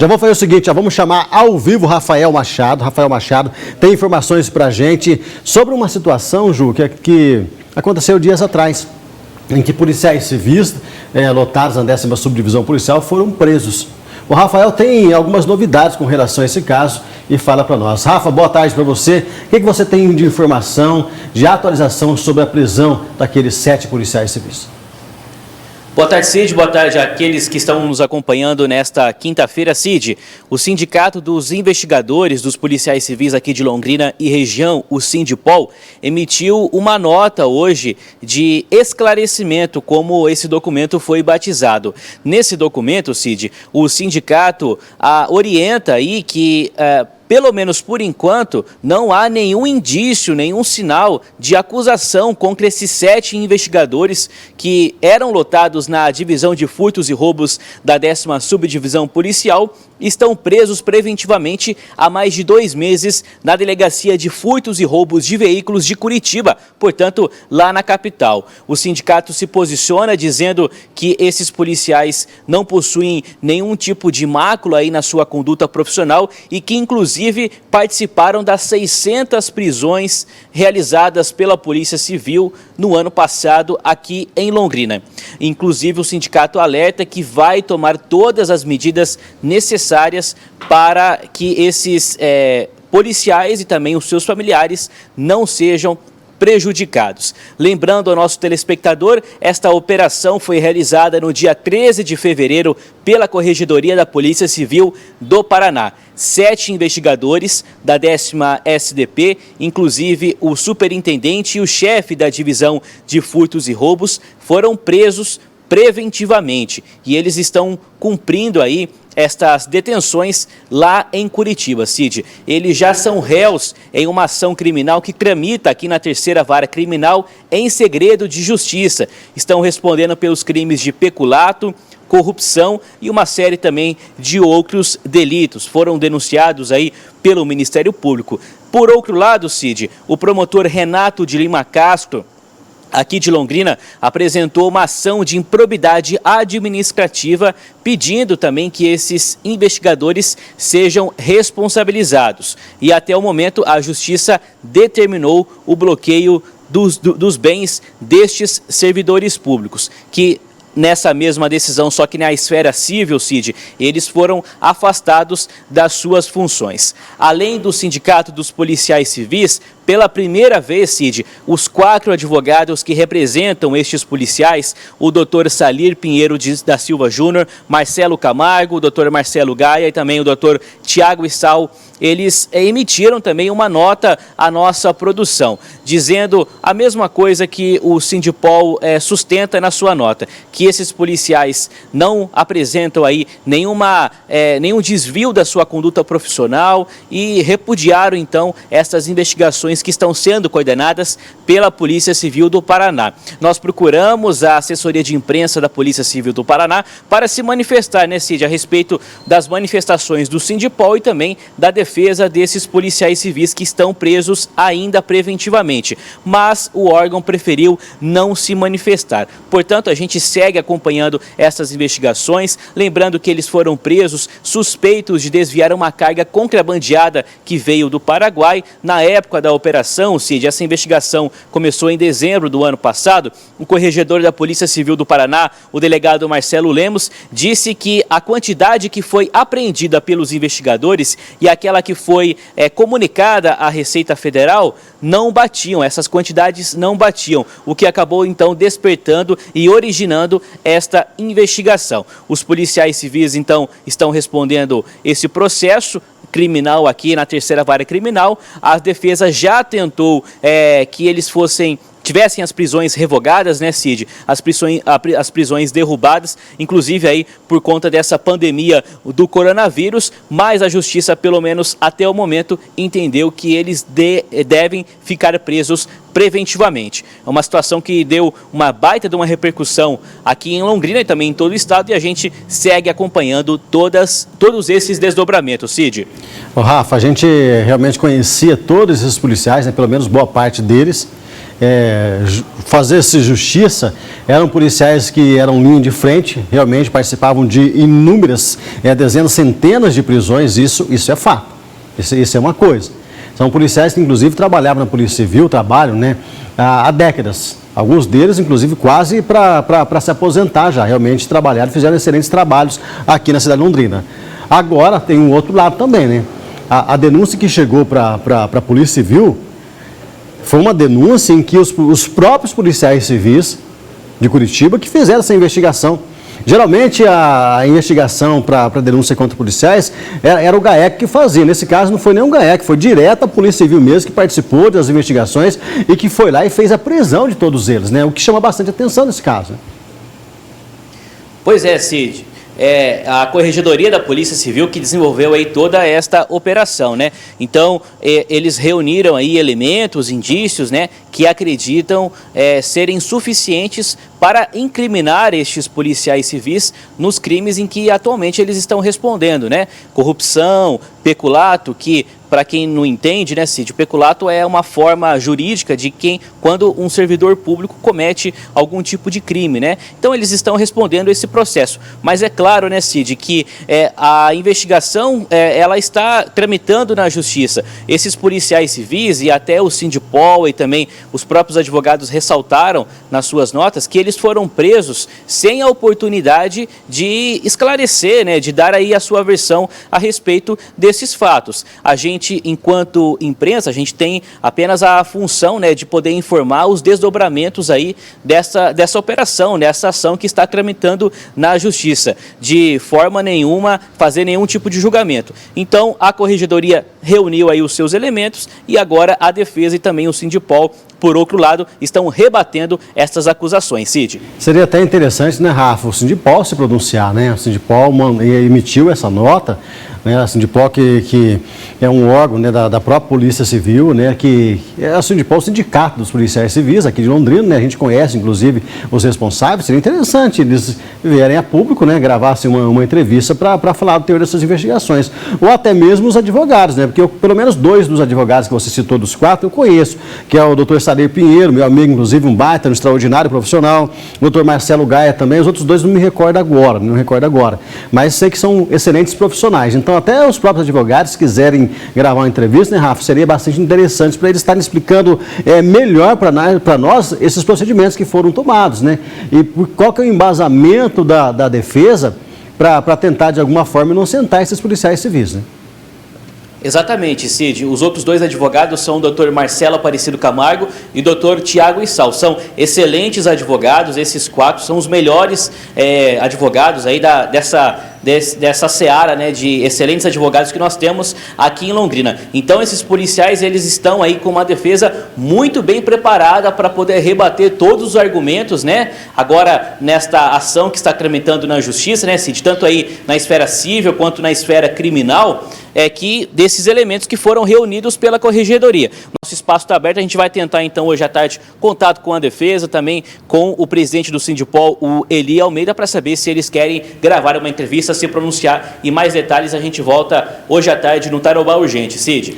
Já vou fazer o seguinte, já vamos chamar ao vivo Rafael Machado. Rafael Machado tem informações pra gente sobre uma situação, Ju, que aconteceu dias atrás, em que policiais civis lotados na 10ª Subdivisão Policial foram presos. O Rafael tem algumas novidades com relação a esse caso e fala para nós. Rafa, boa tarde para você. O que você tem de informação, de atualização sobre a prisão daqueles 7 policiais civis? Boa tarde, Cid. Boa tarde àqueles que estão nos acompanhando nesta quinta-feira. Cid, o Sindicato dos Investigadores dos Policiais Civis aqui de Londrina e região, o Sindipol, emitiu uma nota hoje de esclarecimento, como esse documento foi batizado. Nesse documento, Cid, o sindicato orienta aí que pelo menos por enquanto, não há nenhum indício, nenhum sinal de acusação contra esses 7 investigadores que eram lotados na divisão de furtos e roubos da 10ª Subdivisão Policial e estão presos preventivamente há mais de 2 meses na Delegacia de Furtos e Roubos de Veículos de Curitiba, portanto, lá na capital. O sindicato se posiciona dizendo que esses policiais não possuem nenhum tipo de mácula aí na sua conduta profissional e que, inclusive, participaram das 600 prisões realizadas pela Polícia Civil no ano passado aqui em Londrina. Inclusive, o sindicato alerta que vai tomar todas as medidas necessárias para que esses policiais e também os seus familiares não sejam prejudicados. Lembrando ao nosso telespectador, esta operação foi realizada no dia 13 de fevereiro pela Corregedoria da Polícia Civil do Paraná. 7 investigadores da 10ª SDP, inclusive o superintendente e o chefe da divisão de furtos e roubos, foram presos preventivamente e eles estão cumprindo aí estas detenções lá em Curitiba, Cid. Eles já são réus em uma ação criminal que tramita aqui na 3ª Vara Criminal em segredo de justiça. Estão respondendo pelos crimes de peculato, corrupção e uma série também de outros delitos. Foram denunciados aí pelo Ministério Público. Por outro lado, Cid, o promotor Renato de Lima Castro, aqui de Londrina, apresentou uma ação de improbidade administrativa, pedindo também que esses investigadores sejam responsabilizados. E até o momento a Justiça determinou o bloqueio dos bens destes servidores públicos, que nessa mesma decisão, só que na esfera civil, Cid, eles foram afastados das suas funções. Além do Sindicato dos Policiais Civis, pela primeira vez, Cid, os 4 advogados que representam estes policiais, o Dr. Salir Pinheiro da Silva Júnior, Marcelo Camargo, o Dr. Marcelo Gaia e também o Dr. Tiago Issal, eles emitiram também uma nota à nossa produção, dizendo a mesma coisa que o Sindipol sustenta na sua nota, que esses policiais não apresentam aí nenhum desvio da sua conduta profissional e repudiaram então essas investigações que estão sendo coordenadas pela Polícia Civil do Paraná. Nós procuramos a assessoria de imprensa da Polícia Civil do Paraná para se manifestar, né, Cid, a respeito das manifestações do Sindipol e também da defesa desses policiais civis que estão presos ainda preventivamente, mas o órgão preferiu não se manifestar. Portanto, a gente segue acompanhando essas investigações, lembrando que eles foram presos suspeitos de desviar uma carga contrabandeada que veio do Paraguai. Na época da operação, Cid, essa investigação começou em dezembro do ano passado, o corregedor da Polícia Civil do Paraná, o delegado Marcelo Lemos, disse que a quantidade que foi apreendida pelos investigadores e aquela que foi comunicada à Receita Federal não batiam, essas quantidades não batiam, o que acabou então despertando e originando esta investigação. Os policiais civis então estão respondendo esse processo criminal aqui na 3ª Vara Criminal. A defesa já tentou que eles tivessem as prisões revogadas, né, Cid? As prisões derrubadas, inclusive aí por conta dessa pandemia do coronavírus, mas a Justiça, pelo menos até o momento, entendeu que eles devem ficar presos preventivamente. É uma situação que deu uma baita de uma repercussão aqui em Londrina e também em todo o estado, e a gente segue acompanhando todos esses desdobramentos, Cid. Rafa, a gente realmente conhecia todos esses policiais, né, pelo menos boa parte deles, fazer-se justiça, eram policiais que eram linha de frente, realmente participavam de inúmeras, dezenas, centenas de prisões, isso é fato, isso é uma coisa. São policiais que, inclusive, trabalhavam na Polícia Civil, trabalham, né, há décadas. Alguns deles, inclusive, quase para se aposentar já, realmente trabalharam, fizeram excelentes trabalhos aqui na cidade de Londrina. Agora, tem um outro lado também, né? A denúncia que chegou para a Polícia Civil foi uma denúncia em que os próprios policiais civis de Curitiba que fizeram essa investigação. Geralmente, a investigação para denúncia contra policiais era o GAEC que fazia. Nesse caso, não foi nem o GAEC, foi direto a Polícia Civil mesmo que participou das investigações e que foi lá e fez a prisão de todos eles, né? O que chama bastante atenção nesse caso. Pois é, Cid. A Corregedoria da Polícia Civil que desenvolveu aí toda esta operação, né? Então, eles reuniram aí elementos, indícios, né, que acreditam serem suficientes para incriminar estes policiais civis nos crimes em que atualmente eles estão respondendo, né? Corrupção, peculato, que, para quem não entende, né, Cid, o peculato é uma forma jurídica de quando um servidor público comete algum tipo de crime, né? Então, eles estão respondendo esse processo. Mas é claro, né, Cid, que a investigação, ela está tramitando na justiça. Esses policiais civis e até o Sindipol e também os próprios advogados ressaltaram nas suas notas que eles foram presos sem a oportunidade de esclarecer, né, de dar aí a sua versão a respeito desses fatos. A gente, enquanto imprensa, a gente tem apenas a função, né, de poder informar os desdobramentos aí dessa operação, dessa ação que está tramitando na justiça. De forma nenhuma fazer nenhum tipo de julgamento. Então, a Corregedoria reuniu aí os seus elementos e agora a defesa e também o Sindipol, por outro lado, estão rebatendo estas acusações. Cid. Seria até interessante, né, Rafa, o Sindipol se pronunciar, né? O Sindipol emitiu essa nota, né? A Sindipol que é um órgão, né, da própria Polícia Civil, né, que é a Sindipol, o Sindicato dos Policiais Civis aqui de Londrina, né? A gente conhece, inclusive, os responsáveis. Seria interessante eles vierem a público, né, gravassem uma entrevista para falar do teor dessas investigações. Ou até mesmo os advogados, né? Porque pelo menos 2 dos advogados que você citou, dos 4, eu conheço, que é o doutor Sadeiro Pinheiro, meu amigo, inclusive, um baita, um extraordinário profissional, o doutor Marcelo Gaia também. Os outros 2 não me recordo agora, mas sei que são excelentes profissionais. Então, até os próprios advogados, se quiserem gravar uma entrevista, né, Rafa, seria bastante interessante para eles estarem explicando melhor para nós esses procedimentos que foram tomados, né? E qual que é o embasamento da defesa para tentar, de alguma forma, inocentar esses policiais civis, né? Exatamente, Cid. Os outros 2 advogados são o doutor Marcelo Aparecido Camargo e o doutor Tiago Issal. São excelentes advogados, esses 4 são os melhores advogados aí dessa seara, né, de excelentes advogados que nós temos aqui em Londrina. Então, esses policiais, eles estão aí com uma defesa muito bem preparada para poder rebater todos os argumentos, né? Agora, nesta ação que está tramitando na justiça, né, Cid, tanto aí na esfera civil quanto na esfera criminal, que desses elementos que foram reunidos pela Corregedoria. Nosso espaço está aberto, a gente vai tentar então hoje à tarde contato com a defesa, também com o presidente do Sindipol, o Eli Almeida, para saber se eles querem gravar uma entrevista, se pronunciar, e mais detalhes a gente volta hoje à tarde no Tarobá Urgente. Cid.